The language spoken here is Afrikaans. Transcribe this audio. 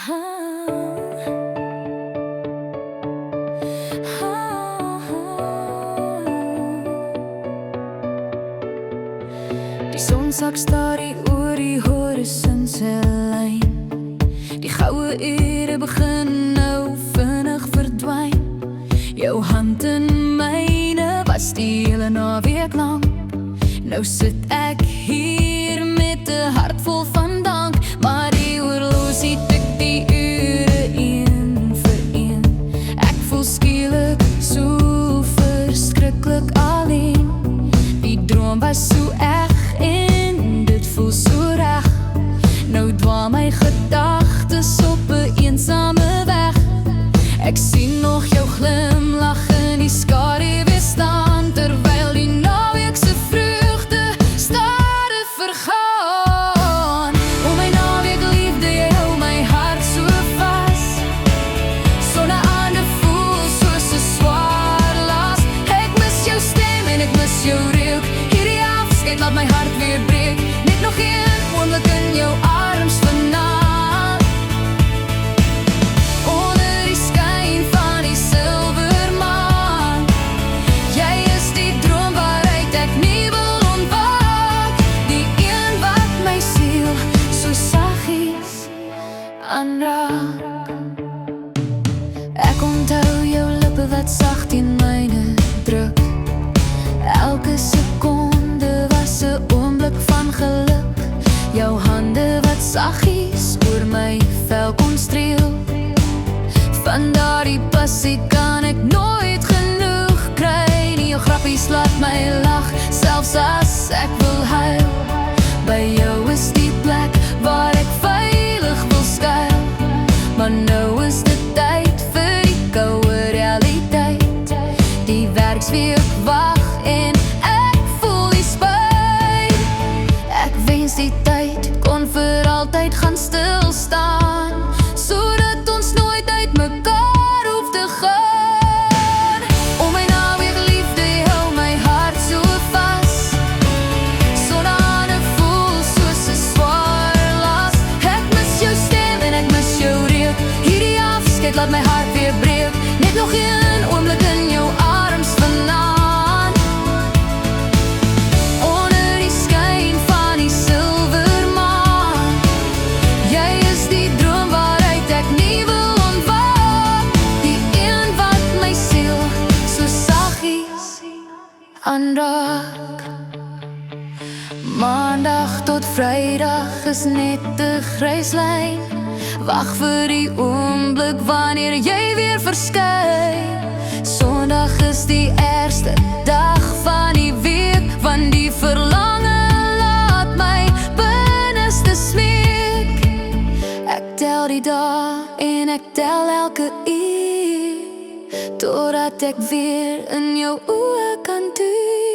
Die son sak stadig oor die horison se lyn. Die goue ure begin nou vinnig verdwyn. Jou hand in myne was die hele naweek lang. Nou sit ek hier met 'n hart vol van dank, maar die horlosie tik die ure een vir een. Ek voel skielik so verskriklik alleen. Die droom was so eg en dit voel so reg. Nou dwaal my gedagtes op 'n eensame weg. Ek sien nog jou glimlach in die skaduwee staan, terwyl die naweek se vreugde stadig vergaan. O my naweek liefde, jy hou my hart so vas. Sonder ander voel soos 'n swaar las. Ek mis jou stem en ek mis jou reuk. Hierdie afskeid laat my hart weer breek. Net nog een oomblik in jou arms vanaand. Ek onthou jou lippe wat sag teen myne druk. Elke sekonde was 'n oomblik van geluk. Jou hande wat saggies oor my vel kon streel. Van daardie passie kan ek nooit genoeg kry nie. Jou grappies laat my lag, selfs as ek wil huil. By jou is die plek waar ek veilig wil skuil. Maar nou is dit tyd vir die koue realiteit. Die werksweek wag en ek voel die spyt. Ek wens die tyd kon vir altyd gaan stilstaan, sodat ons nooit uit mekaar hoef te gaan. O my naweek liefde, jy hou my hart so vas. Sonder ander voel soos 'n swaar las. Ek mis jou stem en ek mis jou reuk. Hierdie afskeid laat my hart weer breek. Net nog een oomblik in jou arms vanaand. Onder die skyn van die silwermaan. Jy is die droom waaruit ek nie wil ontwaak. Die een wat my siel so saggies aanraak. Maandag tot Vrydag is net 'n grys lyn. Wag vir die oomblik wanneer jy weer verskyn. Sondag is die eerste dag van die week, want die verlange laat my binneste smeek. Ek tel die dae en ek tel elke uur, totdat ek weer in jou oë kan tuur.